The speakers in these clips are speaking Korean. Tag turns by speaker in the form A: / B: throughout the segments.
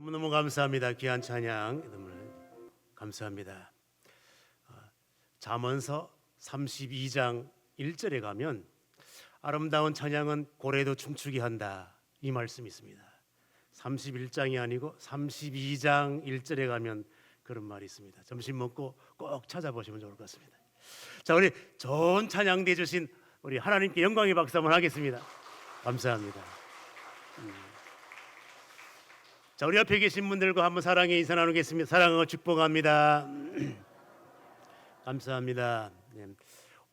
A: 너무너무 감사합니다. 귀한 찬양 여러분 감사합니다. 잠언서 32장 1절에 가면 아름다운 찬양은 고래도 춤추게 한다 이 말씀이 있습니다. 31장이 아니고 32장 1절에 가면 그런 말이 있습니다. 점심 먹고 꼭 찾아보시면 좋을 것 같습니다. 자, 우리 좋은 찬양 대주신 우리 하나님께 영광의 박수 한번 하겠습니다. 감사합니다. 자, 우리 옆에 계신 분들과 한번 사랑의 인사 나누겠습니다. 사랑하고 축복합니다. 감사합니다. 네.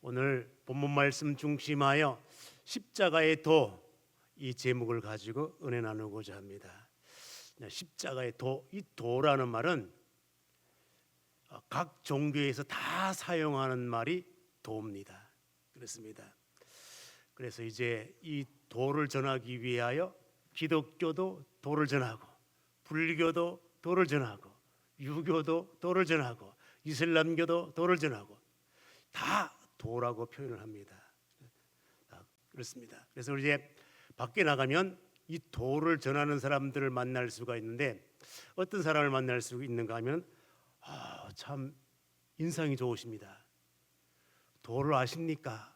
A: 오늘 본문 말씀 중심하여 십자가의 도 이 제목을 가지고 은혜 나누고자 합니다. 십자가의 도, 이 도라는 말은 각 종교에서 다 사용하는 말이 도입니다. 그렇습니다. 그래서 이제 이 도를 전하기 위하여 기독교도 도를 전하고, 불교도 도를 전하고, 유교도 도를 전하고, 이슬람교도 도를 전하고, 다 도라고 표현을 합니다. 그렇습니다. 그래서 우리 이제 밖에 나가면 이 도를 전하는 사람들을 만날 수가 있는데 어떤 사람을 만날 수 있는가 하면 참 인상이 좋으십니다. 도를 아십니까?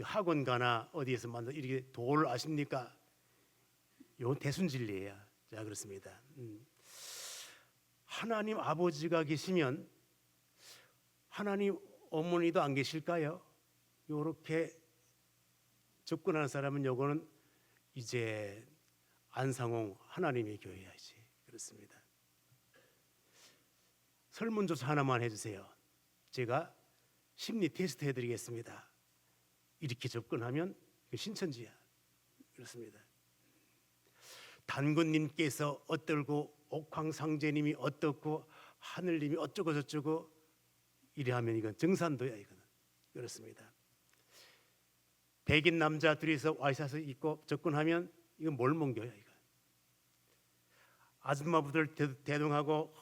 A: 학원 가나 어디에서 만나 이렇게 도를 아십니까? 이건 대순진리예요. 자, 그렇습니다. 하나님 아버지가 계시면 하나님 어머니도 안 계실까요? 이렇게 접근하는 사람은 요거는 이제 안상홍 하나님의 교회야지. 그렇습니다. 설문조사 하나만 해주세요. 제가 심리 테스트 해드리겠습니다. 이렇게 접근하면 신천지야. 그렇습니다. 단군님께서 어떨고 옥황상제님이 어떻고 하늘님이 어쩌고 저쩌고 이래 하면 이건 정산도야. 이거는 그렇습니다. 백인 남자 둘이서 와이셔츠 입고 접근하면 이건 몰몬교야. 이거 아줌마부들 대동하고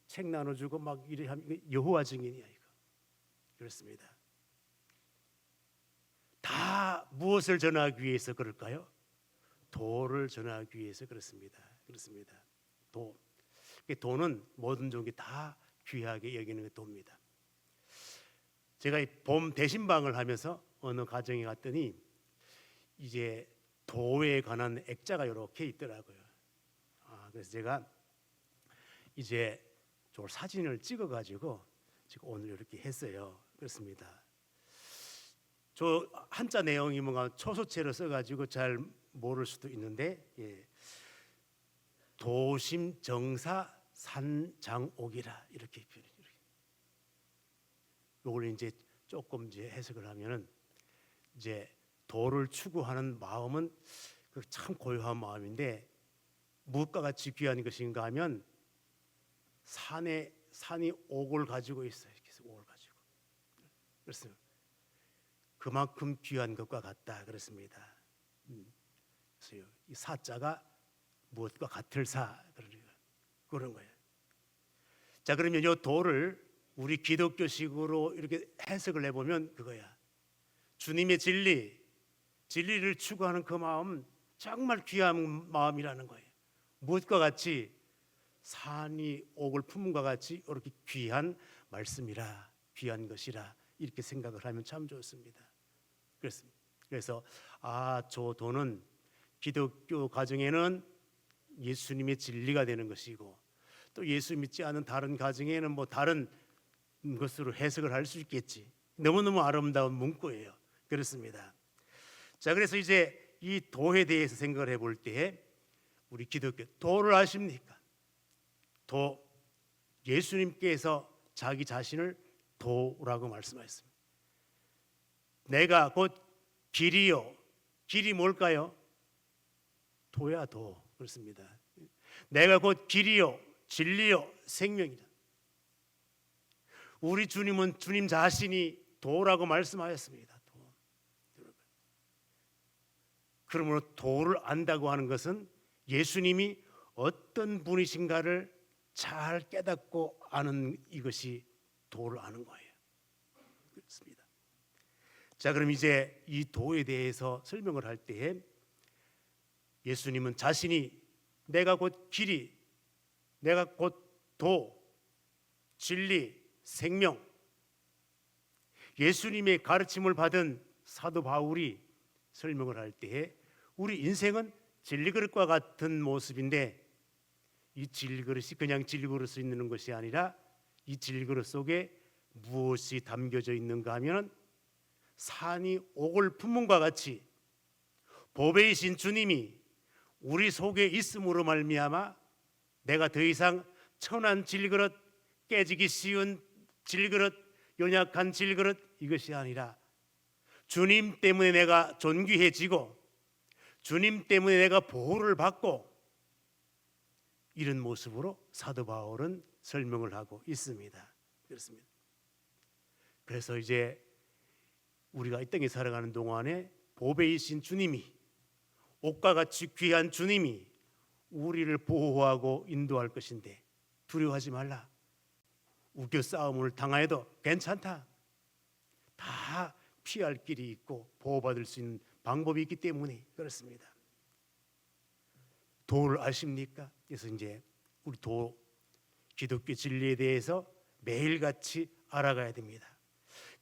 A: 책 나눠주고 막 이래 하면 이거 여호와 증인이야. 이거 그렇습니다. 다 무엇을 전하기 위해서 그럴까요? 도를 전하기 위해서 그렇습니다. 그렇습니다. 도는 모든 종이 다 귀하게 여기는 게 도입니다. 제가 이 봄 대신방을 하면서 어느 가정에 갔더니 이제 도에 관한 액자가 이렇게 있더라고요. 그래서 제가 이제 저 사진을 찍어가지고 지금 오늘 이렇게 했어요. 그렇습니다. 저 한자 내용이 뭔가 초소체로 써가지고 잘 모를 수도 있는데, 도심정사 산장옥이라 이렇게 표현해요. 이걸 이제 조금 이제 해석을 하면은 이제 도를 추구하는 마음은 그 참 고요한 마음인데 무엇과 같이 귀한 것인가 하면 산이 옥을 가지고 있어요. 이렇게 해서 옥을 가지고 그렇습니다. 그만큼 귀한 것과 같다 그렇습니다. 그래서 이 사자가 무엇과 같을 사 그런 거예요. 자, 그러면 이 도를 우리 기독교식으로 이렇게 해석을 해보면 그거야. 주님의 진리를 추구하는 그 마음 정말 귀한 마음이라는 거예요. 무엇과 같이 산이 옥을 품음과 같이 이렇게 귀한 말씀이라 귀한 것이라 이렇게 생각을 하면 참 좋습니다. 그래서 저 도는 기독교 가정에는 예수님의 진리가 되는 것이고 또 예수 믿지 않은 다른 가정에는 뭐 다른 것으로 해석을 할 수 있겠지. 너무너무 아름다운 문구예요. 그렇습니다. 자, 그래서 이제 이 도에 대해서 생각을 해볼 때 우리 기독교 도를 아십니까? 도, 예수님께서 자기 자신을 도라고 말씀하셨습니다. 내가 곧 길이요. 길이 뭘까요? 도야 도. 그렇습니다. 내가 곧 길이요 진리요 생명이다. 우리 주님은 주님 자신이 도라고 말씀하셨습니다. 그러므로 도를 안다고 하는 것은 예수님이 어떤 분이신가를 잘 깨닫고 아는 이것이 도를 아는 거예요. 그렇습니다. 자, 그럼 이제 이 도에 대해서 설명을 할 때에 예수님은 자신이 내가 곧 길이 내가 곧 도, 진리, 생명, 예수님의 가르침을 받은 사도 바울이 설명을 할 때에 우리 인생은 진리그릇과 같은 모습인데, 이 진리그릇이 그냥 진리그릇이 있는 것이 아니라 이 진리그릇 속에 무엇이 담겨져 있는가 하면 산이 옥을 품음과 같이 보배이신 주님이 우리 속에 있음으로 말미암아 내가 더 이상 천한 진리그릇, 깨지기 쉬운 진리그릇, 연약한 진리그릇 이것이 아니라 주님 때문에 내가 존귀해지고 주님 때문에 내가 보호를 받고, 이런 모습으로 사도 바울은 설명을 하고 있습니다. 그렇습니다. 그래서 이제 우리가 이 땅에 살아가는 동안에 보배이신 주님이, 옥과 같이 귀한 주님이 우리를 보호하고 인도할 것인데 두려워하지 말라. 우겨 싸움을 당하여도 괜찮다. 다 피할 길이 있고 보호받을 수 있는 방법이 있기 때문에 그렇습니다. 도를 아십니까? 그래서 이제 우리 도, 기독교 진리에 대해서 매일같이 알아가야 됩니다.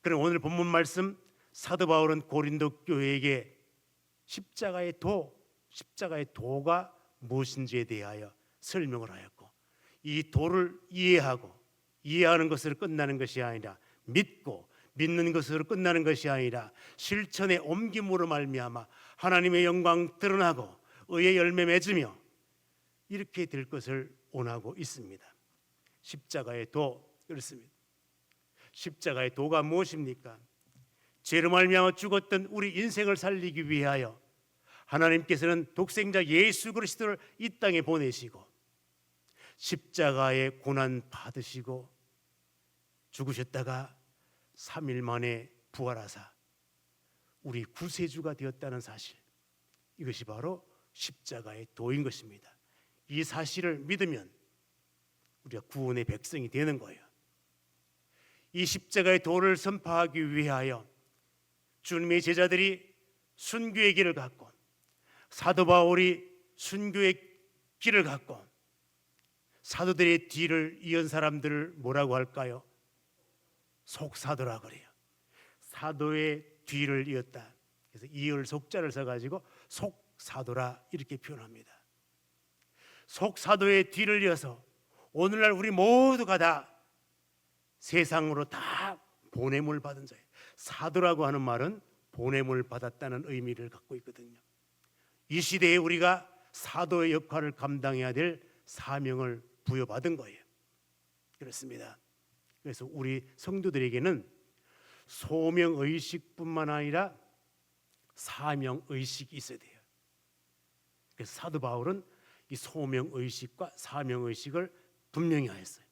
A: 그럼 오늘 본문 말씀, 사도 바울은 고린도 교회에게 십자가의 도가 무엇인지에 대하여 설명을 하였고, 이 도를 이해하는 것으로 끝나는 것이 아니라 믿는 것으로 끝나는 것이 아니라 실천에 옮김으로 말미암아 하나님의 영광 드러나고 의의 열매 맺으며 이렇게 될 것을 원하고 있습니다. 십자가의 도, 그렇습니다. 십자가의 도가 무엇입니까? 죄로 말미암아 죽었던 우리 인생을 살리기 위하여 하나님께서는 독생자 예수 그리스도를 이 땅에 보내시고 십자가의 고난 받으시고 죽으셨다가 3일 만에 부활하사 우리 구세주가 되었다는 사실, 이것이 바로 십자가의 도인 것입니다. 이 사실을 믿으면 우리가 구원의 백성이 되는 거예요. 이 십자가의 도를 선포하기 위하여 주님의 제자들이 순교의 길을 갔고, 사도 바울이 순교의 길을 갔고, 사도들의 뒤를 이은 사람들을 뭐라고 할까요? 속사도라 그래요. 사도의 뒤를 이었다. 그래서 이을 속자를 써가지고 속사도라 이렇게 표현합니다. 속사도의 뒤를 이어서 오늘날 우리 모두가 다 세상으로 다 보냄을 받은 자예요. 사도라고 하는 말은 보냄을 받았다는 의미를 갖고 있거든요. 이 시대에 우리가 사도의 역할을 감당해야 될 사명을 부여받은 거예요. 그렇습니다. 그래서 우리 성도들에게는 소명의식뿐만 아니라 사명의식이 있어야 돼요. 그래서 사도 바울은 이 소명의식과 사명의식을 분명히 하였어요.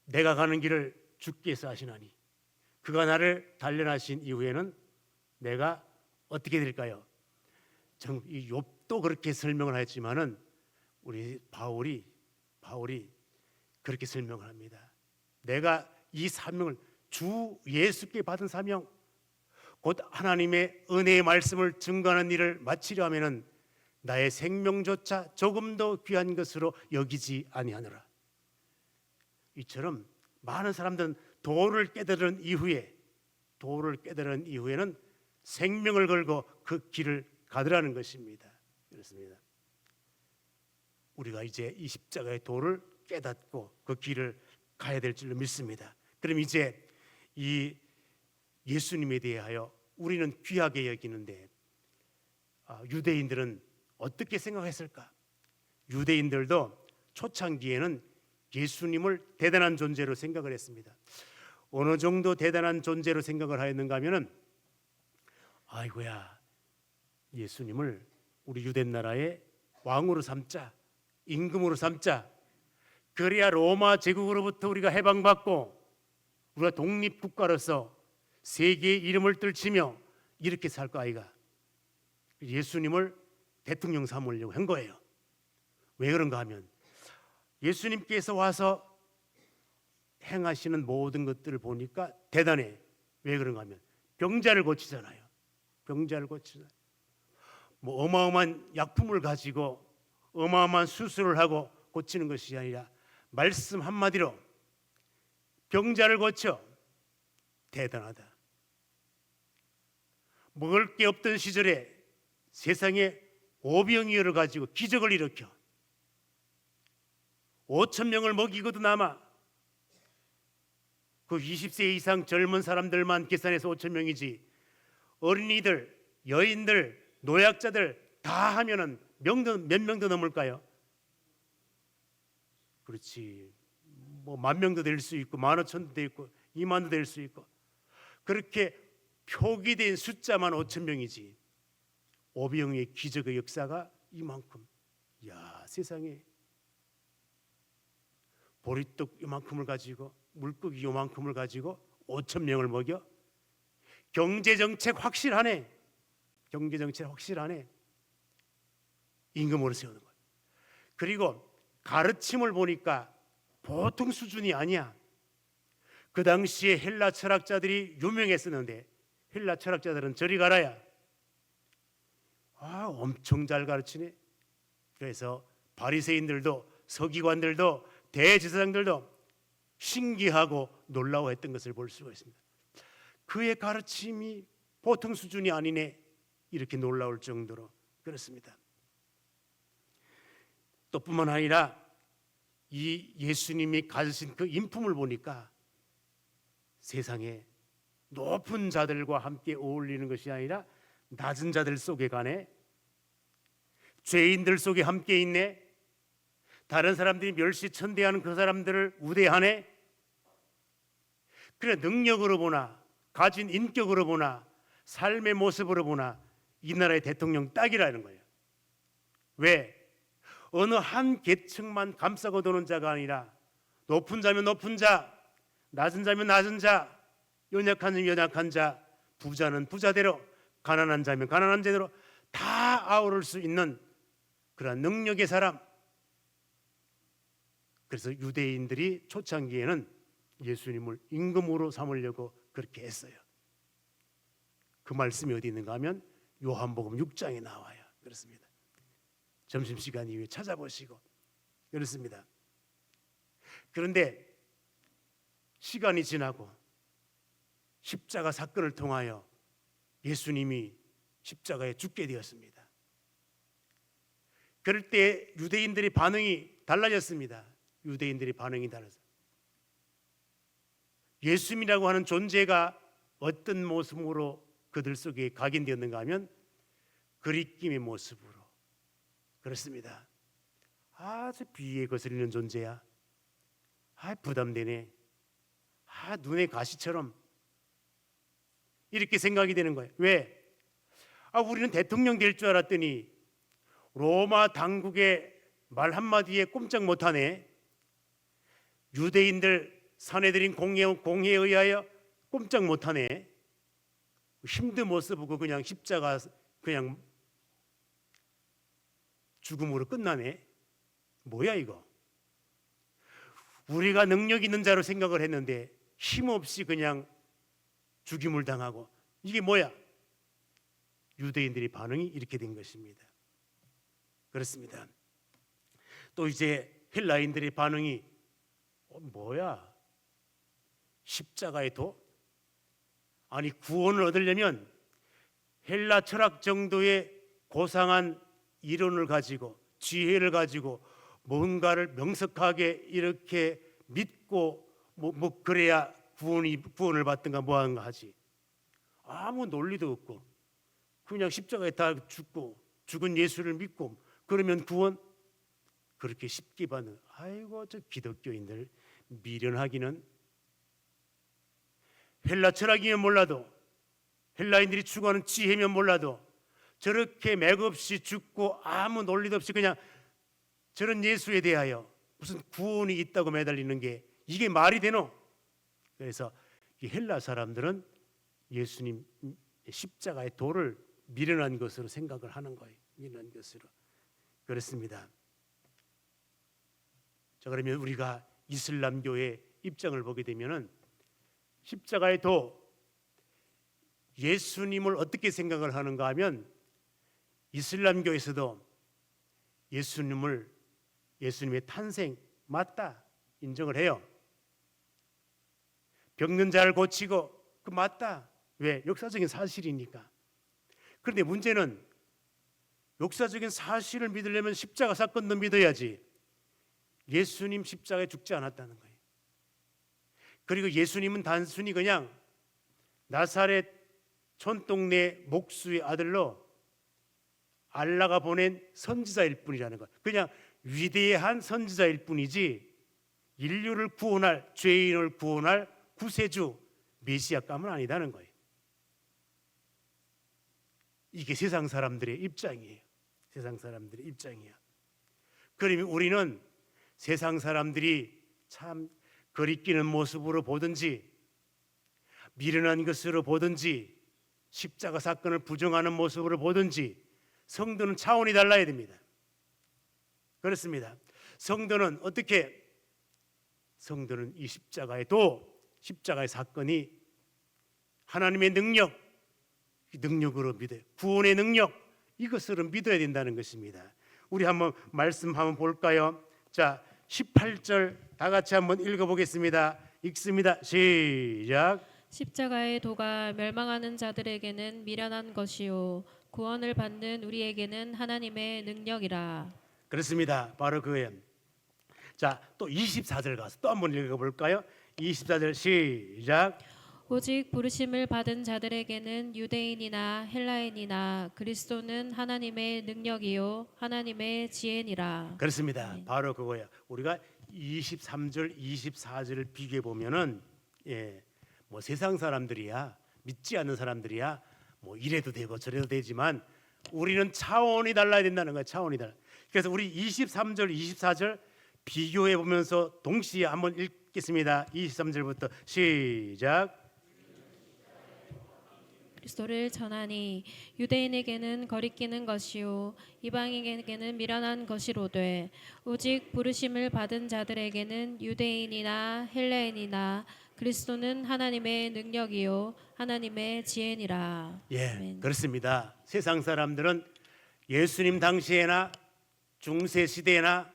A: 내가 가는 길을 주께서 아시나니 그가 나를 단련하신 이후에는 내가 어떻게 될까요? 이 욥도 그렇게 설명을 했지만은 우리 바울이 그렇게 설명을 합니다. 내가 이 사명을 주 예수께 받은 사명, 곧 하나님의 은혜의 말씀을 증거하는 일을 마치려 하면은 나의 생명조차 조금도 귀한 것으로 여기지 아니하노라. 이처럼 많은 사람들은 도를 깨달은 이후에는 생명을 걸고 그 길을 가더라는 것입니다. 그렇습니다. 우리가 이제 이 십자가의 도를 깨닫고 그 길을 가야 될 줄로 믿습니다. 그럼 이제 이 예수님에 대하여 우리는 귀하게 여기는데 유대인들은 어떻게 생각했을까? 유대인들도 초창기에는 예수님을 대단한 존재로 생각을 했습니다. 어느 정도 대단한 존재로 생각을 하였는가 하면은, 아이고야, 예수님을 우리 유대 나라의 왕으로 삼자, 임금으로 삼자. 그래야 로마 제국으로부터 우리가 해방받고 우리가 독립국가로서 세계의 이름을 떨치며 이렇게 살 거 아이가. 예수님을 대통령 삼으려고 한 거예요. 왜 그런가 하면 예수님께서 와서 행하시는 모든 것들을 보니까 대단해. 왜 그런가 하면 병자를 고치잖아요. 뭐 어마어마한 약품을 가지고 어마어마한 수술을 하고 고치는 것이 아니라 말씀 한마디로 병자를 고쳐. 대단하다. 먹을 게 없던 시절에 세상에 오병이어를 가지고 기적을 일으켜 5천 명을 먹이고도 남아. 그 20세 이상 젊은 사람들만 계산해서 5천 명이지 어린이들, 여인들, 노약자들 다 하면은 몇 명도 넘을까요? 그렇지. 뭐 10,000명도 될 수 있고 15,000도 될 있고 20,000도 될 수 있고 그렇게 표기된 숫자만 5천 명이지 오병이의 기적의 역사가 이만큼. 야, 세상에 보리떡 이만큼을 가지고 물고기 이만큼을 가지고 5천 명을 먹여. 경제정책 확실하네. 경제정책 확실하네. 임금으로 세우는 거예요. 그리고 가르침을 보니까 보통 수준이 아니야. 그 당시에 헬라 철학자들이 유명했었는데 헬라 철학자들은 저리 가라야. 엄청 잘 가르치네. 그래서 바리새인들도 서기관들도 대제사장들도 신기하고 놀라워했던 것을 볼 수가 있습니다. 그의 가르침이 보통 수준이 아니네. 이렇게 놀라울 정도로 그렇습니다. 또 뿐만 아니라 이 예수님이 가지신 그 인품을 보니까 세상에 높은 자들과 함께 어울리는 것이 아니라 낮은 자들 속에 가네. 죄인들 속에 함께 있네. 다른 사람들이 멸시천대하는 그 사람들을 우대하네. 그래, 능력으로 보나 가진 인격으로 보나 삶의 모습으로 보나 이 나라의 대통령 딱이라는 거예요. 왜? 어느 한 계층만 감싸고 도는 자가 아니라 높은 자면 높은 자, 낮은 자면 낮은 자, 연약한 자면 연약한 자, 부자는 부자대로, 가난한 자면 가난한 자대로 다 아우를 수 있는 그런 능력의 사람. 그래서 유대인들이 초창기에는 예수님을 임금으로 삼으려고 그렇게 했어요. 그 말씀이 어디 있는가 하면 요한복음 6장에 나와요. 그렇습니다. 점심시간 이후에 찾아보시고 그렇습니다. 그런데 시간이 지나고 십자가 사건을 통하여 예수님이 십자가에 죽게 되었습니다. 그럴 때 유대인들의 반응이 달라졌습니다. 유대인들의 반응이 달라서 예수님이라고 하는 존재가 어떤 모습으로 그들 속에 각인되었는가 하면 그리낌의 모습으로. 그렇습니다. 아주 비위에 거슬리는 존재야. 부담되네. 눈에 가시처럼 이렇게 생각이 되는 거예요. 왜? 우리는 대통령 될 줄 알았더니 로마 당국의 말 한마디에 꼼짝 못하네. 유대인들 사내들인 공회에 의하여 꼼짝 못하네. 힘도 못 써보고 그냥 십자가 그냥 죽음으로 끝나네. 뭐야 이거? 우리가 능력 있는 자로 생각을 했는데 힘없이 그냥 죽임을 당하고 이게 뭐야? 유대인들의 반응이 이렇게 된 것입니다. 그렇습니다. 또 이제 헬라인들의 반응이 뭐야? 십자가의 도? 아니 구원을 얻으려면 헬라 철학 정도의 고상한 이론을 가지고 지혜를 가지고 뭔가를 명석하게 이렇게 믿고 뭐 그래야 구원을 받든가 뭐하는가 하지. 아무 논리도 없고 그냥 십자가에 다 죽고 죽은 예수를 믿고 그러면 구원? 그렇게 쉽게 받는. 아이고 저 기독교인들 미련하기는. 헬라 철학이면 몰라도 헬라인들이 추구하는 지혜면 몰라도 저렇게 맥없이 죽고 아무 논리도 없이 그냥 저런 예수에 대하여 무슨 구원이 있다고 매달리는 게 이게 말이 되노? 그래서 이 헬라 사람들은 예수님 십자가의 도를 미련한 것으로 생각을 하는 거예요. 미련한 것으로. 그렇습니다. 자, 그러면 우리가 이슬람교의 입장을 보게 되면은 십자가의 도, 예수님을 어떻게 생각을 하는가 하면 이슬람교에서도 예수님의 탄생 맞다 인정을 해요. 병든 자를 고치고 그 맞다. 왜? 역사적인 사실이니까. 그런데 문제는 역사적인 사실을 믿으려면 십자가 사건도 믿어야지. 예수님 십자가에 죽지 않았다는 거예요. 그리고 예수님은 단순히 그냥 나사렛 촌동네 목수의 아들로 알라가 보낸 선지자일 뿐이라는 것. 그냥 위대한 선지자일 뿐이지 인류를 구원할, 죄인을 구원할 구세주 메시아감은 아니다는 거예요. 이게 세상 사람들의 입장이에요. 세상 사람들의 입장이야. 그러면 우리는 세상 사람들이 참 거리끼는 모습으로 보든지 미련한 것으로 보든지 십자가 사건을 부정하는 모습으로 보든지 성도는 차원이 달라야 됩니다. 그렇습니다. 성도는 어떻게? 성도는 이 십자가의 사건이 하나님의 능력으로 믿어요. 구원의 능력, 이것으로 믿어야 된다는 것입니다. 우리 한번 말씀 한번 볼까요? 자, 18절 다 같이 한번 읽어보겠습니다. 읽습니다. 시작.
B: 십자가의 도가 멸망하는 자들에게는 미련한 것이요 구원을 받는 우리에게는 하나님의 능력이라.
A: 그렇습니다. 바로 그예요. 자, 또 24절 가서 또 한번 읽어볼까요? 24절 시작.
B: 오직 부르심을 받은 자들에게는 유대인이나 헬라인이나 그리스도는 하나님의 능력이요 하나님의 지혜니라.
A: 그렇습니다. 바로 그거예요. 우리가 23절, 24절을 비교해 보면은 뭐 세상 사람들이야, 믿지 않는 사람들이야, 뭐 이래도 되고 저래도 되지만 우리는 차원이 달라야 된다는 거예요. 차원이 달라. 그래서 우리 23절, 24절 비교해 보면서 동시에 한번 읽겠습니다. 23절부터 시작.
B: 그리스도를 전하니 유대인에게는 거리끼는 것이요 이방인에게는 미련한 것이로되 오직 부르심을 받은 자들에게는 유대인이나 헬라인이나 그리스도는 하나님의 능력이요 하나님의 지혜니라.
A: 예,
B: 아멘.
A: 그렇습니다. 세상 사람들은 예수님 당시에나 중세 시대나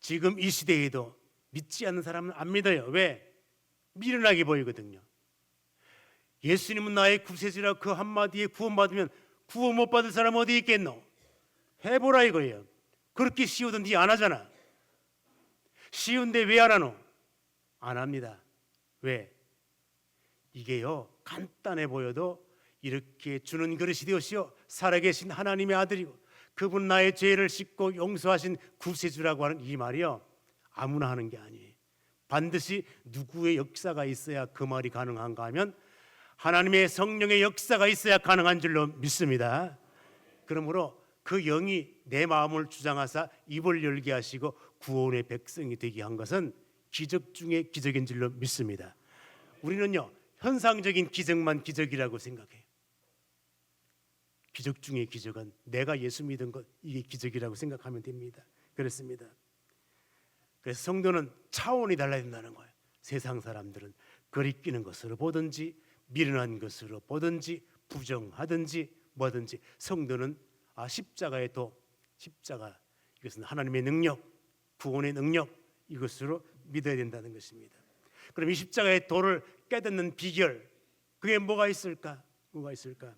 A: 지금 이 시대에도 믿지 않는 사람은 안 믿어요. 왜? 미련하게 보이거든요. 예수님은 나의 구세주라 그 한마디에 구원받으면 구원 못 받을 사람 어디 있겠노? 해보라 이거예요. 그렇게 쉬우던데 안 하잖아. 쉬운데 왜 안 하노? 안 합니다. 왜? 이게요 간단해 보여도 이렇게 주는 그릇이 되었시오 살아계신 하나님의 아들이고 그분 나의 죄를 씻고 용서하신 구세주라고 하는 이 말이요 아무나 하는 게 아니에요. 반드시 누구의 역사가 있어야 그 말이 가능한가 하면 하나님의 성령의 역사가 있어야 가능한 줄로 믿습니다. 그러므로 그 영이 내 마음을 주장하사 입을 열게 하시고 구원의 백성이 되게 한 것은 기적 중에 기적인 줄로 믿습니다. 우리는요 현상적인 기적만 기적이라고 생각해요. 기적 중에 기적은 내가 예수 믿은 것 이게 기적이라고 생각하면 됩니다. 그렇습니다. 그래서 성도는 차원이 달라야 된다는 거예요. 세상 사람들은 거리끼는 것으로 보든지 미련한 것으로 보든지 부정하든지 뭐든지 성도는 십자가의 도, 십자가 이것은 하나님의 능력, 구원의 능력 이것으로 믿어야 된다는 것입니다. 그럼 이 십자가의 도를 깨닫는 비결 그게 뭐가 있을까? 뭐가 있을까?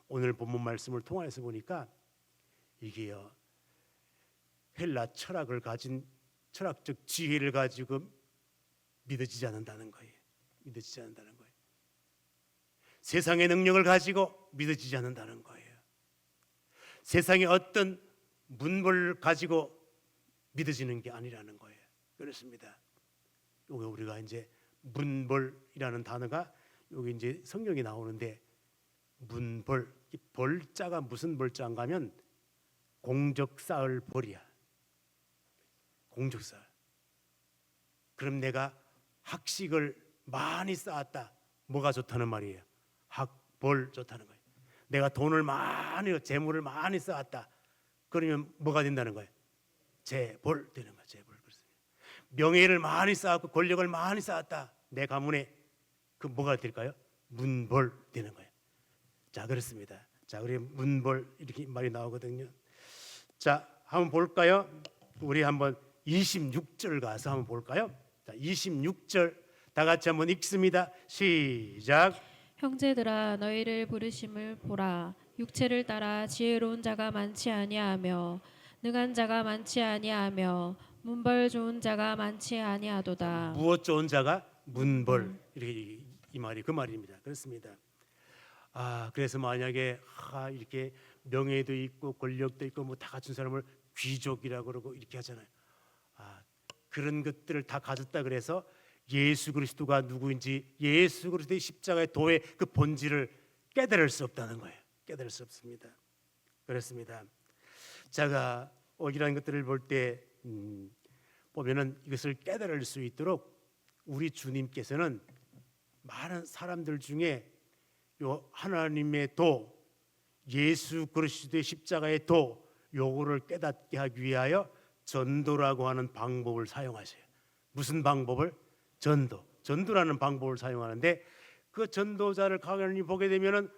A: 오늘 본문 말씀을 통해서 보니까 이게요 헬라 철학을 가진 철학적 지혜를 가지고 믿어지지 않는다는 거예요. 믿어지지 않는다는 거예요. 세상의 능력을 가지고 믿어지지 않는다는 거예요. 세상의 어떤 문물을 가지고 믿어지는 게 아니라는 거예요. 그렇습니다. 여기 우리가 이제 문벌이라는 단어가 여기 이제 성경에 나오는데 문벌, 이 벌자가 무슨 벌자인가 하면 공적 쌓을 벌이야. 공적 쌓을. 그럼 내가 학식을 많이 쌓았다. 뭐가 좋다는 말이에요? 학벌 좋다는 거예요. 내가 돈을 많이 재물을 많이 쌓았다. 그러면 뭐가 된다는 거예요? 재벌 되는 거예요. 재벌. 명예를 많이 쌓았고 권력을 많이 쌓았다. 내 가문에 그 뭐가 될까요? 문벌 되는 거예요. 자 그렇습니다. 자 우리 문벌 이렇게 말이 나오거든요. 자 한번 볼까요? 우리 한번 26절 가서 한번 볼까요? 자, 26절 다 같이 한번 읽습니다. 시작.
B: 형제들아 너희를 부르심을 보라. 육체를 따라 지혜로운 자가 많지 아니하며 능한 자가 많지 아니하며 문벌 좋은 자가 많지 아니하도다.
A: 무엇 좋은 자가 문벌, 이렇게 이 말이 그 말입니다. 그렇습니다. 그래서 만약에 이렇게 명예도 있고 권력도 있고 뭐 다 갖춘 사람을 귀족이라고 그러고 이렇게 하잖아요. 그런 것들을 다 가졌다 그래서 예수 그리스도가 누구인지, 예수 그리스도의 십자가의 도의 그 본질을 깨달을 수 없다는 거예요. 깨달을 수 없습니다. 그렇습니다. 제가 이런 것들을 볼 때 보면은 이것을 깨달을 수 있도록 우리 주님께서는 많은 사람들 중에 요 하나님의 도, 예수 그리스도의 십자가의 도, 요거를 깨닫게 하기 위하여 전도라고 하는 방법을 사용하세요. 무슨 방법을? 전도라는 방법을 사용하는데, 그 전도자를 가만히 보게 되면은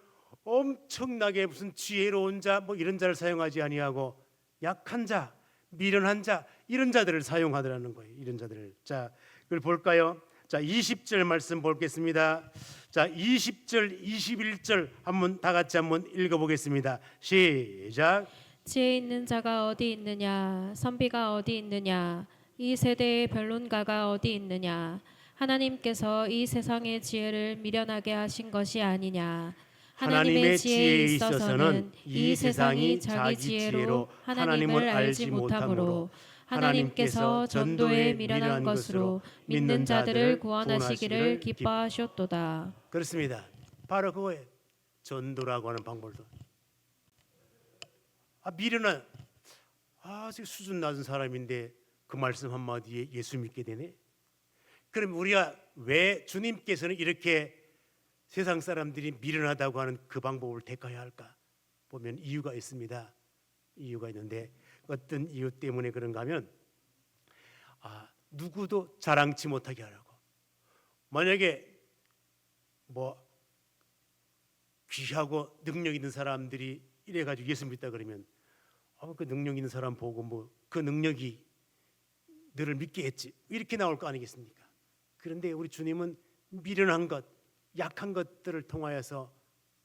A: 엄청나게 무슨 지혜로운 자 뭐 이런 자를 사용하지 아니하고 약한 자, 미련한 자 이런 자들을 사용하더라는 거예요. 이런 자들을. 자, 그걸 볼까요? 자, 20절 말씀 보겠습니다. 자, 20절, 21절 한번 다 같이 한번 읽어 보겠습니다. 시작.
B: 지혜 있는 자가 어디 있느냐? 선비가 어디 있느냐? 이 세대의 변론가가 어디 있느냐? 하나님께서 이 세상의 지혜를 미련하게 하신 것이 아니냐? 하나님의 지혜에 있어서는 이 세상이 자기 지혜로 하나님을 알지 못하므로 하나님께서 전도에 미련한 것으로 믿는 자들을 구원하시기를 기뻐하셨도다.
A: 그렇습니다. 바로 그거예요. 전도라고 하는 방법도. 미련한 지금 수준 낮은 사람인데 그 말씀 한마디에 예수 믿게 되네. 그럼 우리가 왜 주님께서는 이렇게 세상 사람들이 미련하다고 하는 그 방법을 택해야 할까? 보면 이유가 있습니다. 이유가 있는데 어떤 이유 때문에 그런가 하면 누구도 자랑치 못하게 하라고. 만약에 뭐 귀하고 능력 있는 사람들이 이래가지고 예수 믿다 그러면 그 능력 있는 사람 보고 뭐 그 능력이 너를 믿게 했지 이렇게 나올 거 아니겠습니까? 그런데 우리 주님은 미련한 것, 약한 것들을 통하여서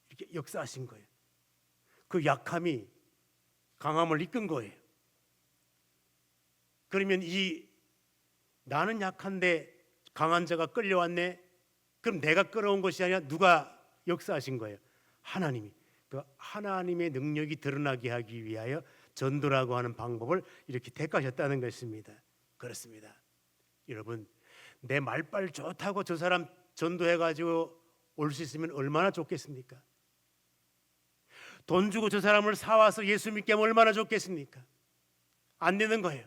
A: 이렇게 역사하신 거예요. 그 약함이 강함을 이끈 거예요. 그러면 나는 약한데 강한 자가 끌려왔네. 그럼 내가 끌어온 것이 아니라 누가 역사하신 거예요? 하나님이. 그 하나님의 능력이 드러나게 하기 위하여 전도라고 하는 방법을 이렇게 택하셨다는 것입니다. 그렇습니다. 여러분, 내 말빨 좋다고 저 사람 전도해가지고 올 수 있으면 얼마나 좋겠습니까? 돈 주고 저 사람을 사와서 예수 믿게 하면 얼마나 좋겠습니까? 안 되는 거예요.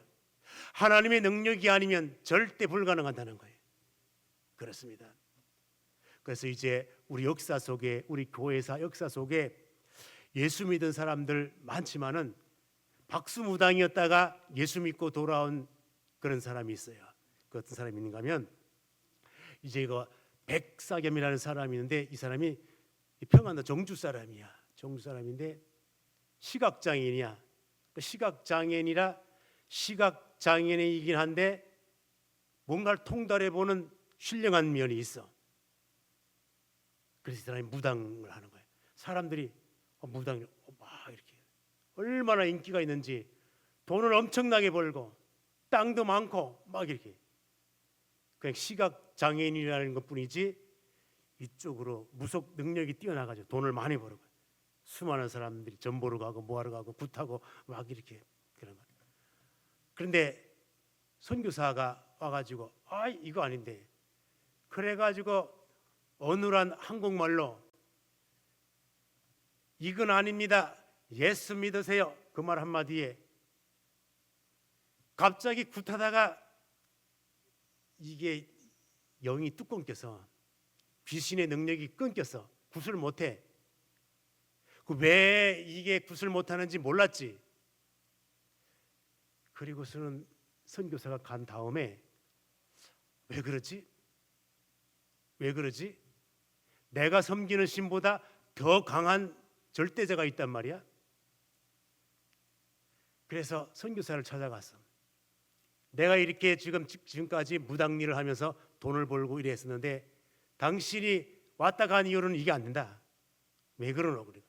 A: 하나님의 능력이 아니면 절대 불가능하다는 거예요. 그렇습니다. 그래서 이제 우리 역사 속에, 우리 교회사 역사 속에 예수 믿은 사람들 많지만은 박수무당이었다가 예수 믿고 돌아온 그런 사람이 있어요. 그 어떤 사람이 있는가 하면 이제 그 백사겸이라는 사람이 있는데, 이 사람이 평안도 정주 사람이야. 정주 사람인데 시각장애인이야. 시각장애인이라 시각장애인이긴 한데 뭔가를 통달해보는 신령한 면이 있어. 그래서 이 사람이 무당을 하는 거예요. 사람들이 무당이 막 이렇게 얼마나 인기가 있는지, 돈을 엄청나게 벌고 땅도 많고 막 이렇게, 그냥 시각 장애인이라는 것뿐이지 이쪽으로 무속 능력이 뛰어나가지고 돈을 많이 벌고 수많은 사람들이 전보러 가고 뭐하러 가고 굿하고 막 이렇게 그런 거. 그런데 선교사가 와가지고 이거 아닌데, 그래가지고 어눌한 한국말로 이건 아닙니다, 예수 믿으세요, 그 말 한마디에 갑자기 굿하다가 이게 영이 뚝 끊겨서 귀신의 능력이 끊겨서 굿을 못해. 왜 이게 굿을 못하는지 몰랐지. 그리고서는 선교사가 간 다음에 왜 그러지? 왜 그러지? 내가 섬기는 신보다 더 강한 절대자가 있단 말이야. 그래서 선교사를 찾아갔어. 내가 이렇게 지금까지 무당 일을 하면서 돈을 벌고 이랬었는데 당신이 왔다 간 이유는 이게 안 된다. 왜 그러노? 그래.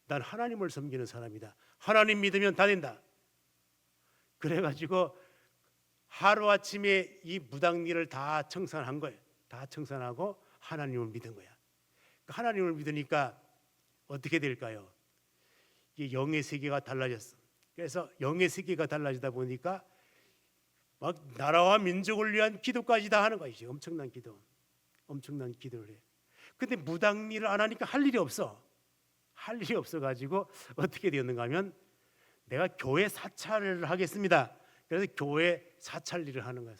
A: 난 하나님을 섬기는 사람이다. 하나님 믿으면 다 된다. 그래가지고 하루아침에 이 무당 일을 다 청산한 거예요. 다 청산하고 하나님을 믿은 거야. 하나님을 믿으니까 어떻게 될까요? 이 영의 세계가 달라졌어. 그래서 영의 세계가 달라지다 보니까 막 나라와 민족을 위한 기도까지 다 하는 것이지. 엄청난 기도, 엄청난 기도를 해. 근데 무당 일을 안 하니까 할 일이 없어. 할 일이 없어가지고 어떻게 되었는가 하면 내가 교회 사찰을 하겠습니다. 그래서 교회 사찰 일을 하는 거야.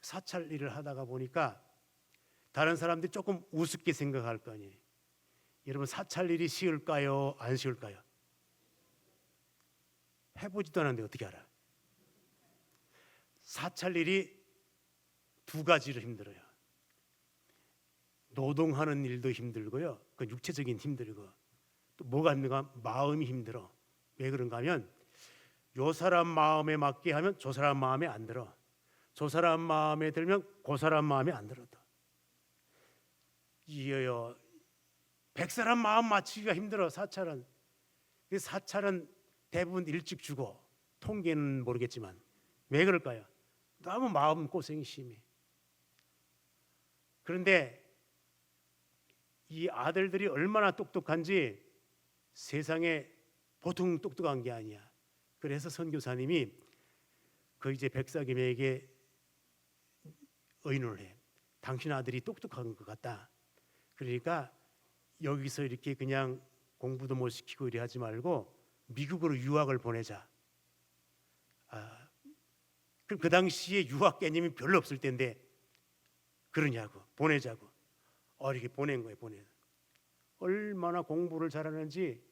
A: 사찰 일을 하다가 보니까 다른 사람들이 조금 우습게 생각할 거 아니에요. 여러분, 사찰 일이 쉬울까요? 안 쉬울까요? 해보지도 않았는데 어떻게 알아? 사찰 일이 두 가지로 힘들어요. 노동하는 일도 힘들고요. 그 육체적인 힘들고 또 뭐가 힘든가? 마음이 힘들어. 왜 그런가 하면 요 사람 마음에 맞게 하면 저 사람 마음에 안 들어. 저 사람 마음에 들면 그 사람 마음에 안 들어. 이어요. 100사람 마음 맞추기가 힘들어. 사찰은 대부분 일찍 죽어. 통계는 모르겠지만 왜 그럴까요? 너무 마음 고생이 심해. 그런데 이 아들들이 얼마나 똑똑한지 세상에 보통 똑똑한 게 아니야. 그래서 선교사님이 그 이제 백사김에게 의논을 해. 당신 아들이 똑똑한 것 같다. 그러니까 여기서 이렇게 그냥 공부도 못 시키고 이래 하지 말고 미국으로 유학을 보내자. 그럼 그 당시에 유학 개념이 별로 없을 텐데 그러냐고, 보내자고. 이렇게 보낸 거예요. 얼마나 공부를 잘하는지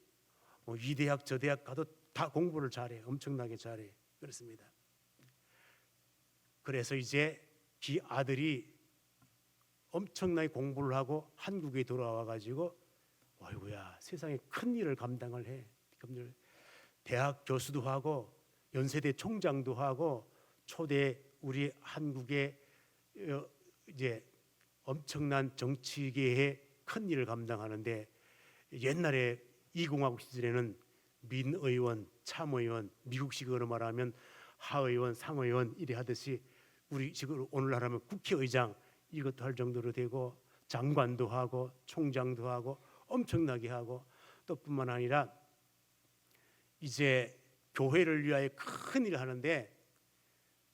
A: 이 대학 저 대학 가도 다 공부를 잘해. 엄청나게 잘해. 그렇습니다. 그래서 이제 그 아들이 엄청나게 공부를 하고 한국에 돌아와 가지고 아이고야, 세상에 큰 일을 감당을 해. 대학 교수도 하고 연세대 총장도 하고 초대 우리 한국의 이제 엄청난 정치계의 큰 일을 감당하는데 옛날에 이공화국 시절에는 민의원, 참의원, 미국식으로 말하면 하의원, 상의원 이래 하듯이 우리 식으로 오늘날 하면 국회의장 이것도 할 정도로 되고 장관도 하고 총장도 하고 엄청나게 하고 또 뿐만 아니라 이제 교회를 위하여 큰 일을 하는데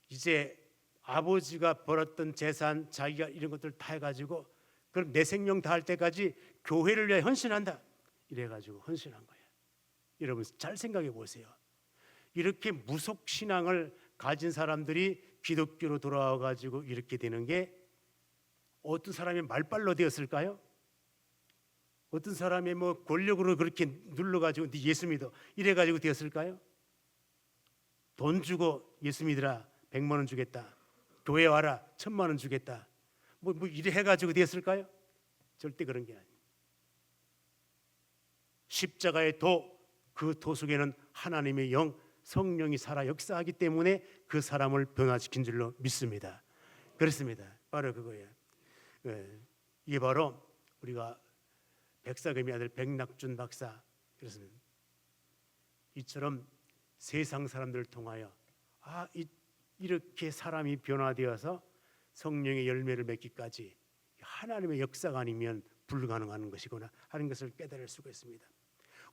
A: 이제 아버지가 벌었던 재산 자기가 이런 것들 다 해가지고 그럼 내 생명 다할 때까지 교회를 위하여 헌신한다 이래가지고 헌신한 거예요. 여러분 잘 생각해 보세요. 이렇게 무속신앙을 가진 사람들이 기독교로 돌아와가지고 이렇게 되는 게 어떤 사람의 말발로 되었을까요? 어떤 사람의 뭐 권력으로 그렇게 눌러가지고 네 예수 믿어 이래가지고 되었을까요? 돈 주고 예수 믿으라 100만 원 주겠다. 교회 와라 1000만 원 주겠다. 뭐 이래 해가지고 되었을까요? 절대 그런 게 아니에요. 십자가의 그 도 속에는 하나님의 영 성령이 살아 역사하기 때문에 그 사람을 변화시킨 줄로 믿습니다. 그렇습니다. 바로 그거예요. 이게 바로 우리가 백사겸의 아들 백낙준 박사 그렇습니다. 이처럼 세상 사람들을 통하여 이렇게 사람이 변화되어서 성령의 열매를 맺기까지 하나님의 역사가 아니면 불가능한 것이구나 하는 것을 깨달을 수가 있습니다.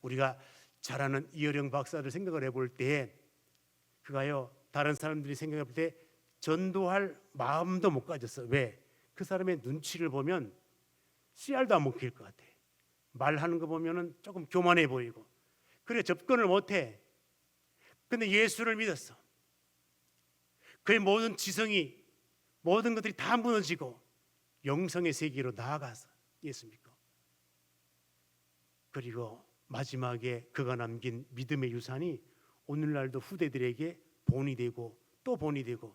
A: 우리가 잘 아는 이어령 박사를 생각을 해볼 때 그가요 다른 사람들이 생각해 볼 때 전도할 마음도 못 가졌어. 왜? 그 사람의 눈치를 보면 씨알도 안 먹힐 것 같아. 말하는 거 보면은 조금 교만해 보이고 그래 접근을 못해. 근데 예수를 믿었어. 그의 모든 지성이 모든 것들이 다 무너지고 영성의 세계로 나아가서 예수 믿고 그리고 마지막에 그가 남긴 믿음의 유산이 오늘날도 후대들에게 본이 되고 또 본이 되고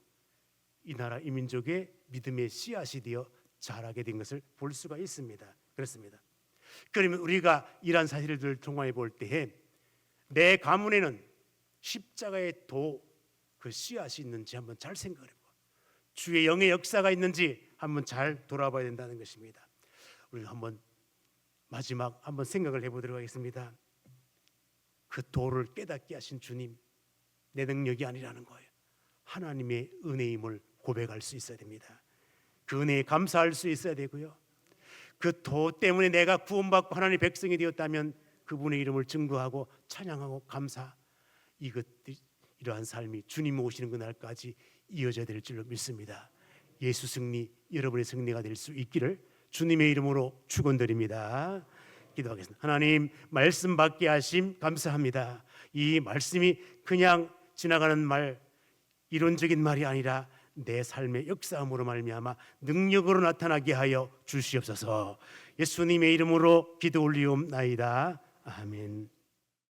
A: 이 나라 이 민족의 믿음의 씨앗이 되어 자라게 된 것을 볼 수가 있습니다. 그렇습니다. 그러면 우리가 이러한 사실들을 통화해 볼 때에 내 가문에는 십자가의 그 씨앗이 있는지 한번 잘 생각해보고 주의 영의 역사가 있는지 한번 잘 돌아봐야 된다는 것입니다. 우리 한번 마지막 한번 생각을 해보도록 하겠습니다. 그 도를 깨닫게 하신 주님, 내 능력이 아니라는 거예요. 하나님의 은혜임을 고백할 수 있어야 됩니다. 그 은혜에 감사할 수 있어야 되고요. 그 도 때문에 내가 구원받고 하나님의 백성이 되었다면 그분의 이름을 증거하고 찬양하고 감사, 이러한 삶이 주님 오시는 그날까지 이어져야 될 줄로 믿습니다. 예수 승리, 여러분의 승리가 될 수 있기를 주님의 이름으로 축원드립니다. 기도하겠습니다. 하나님, 말씀 받게 하심 감사합니다. 이 말씀이 그냥 지나가는 말, 이론적인 말이 아니라 내 삶의 역사함으로 말미암아 능력으로 나타나게 하여 주시옵소서. 예수님의 이름으로 기도 올리옵나이다. 아멘.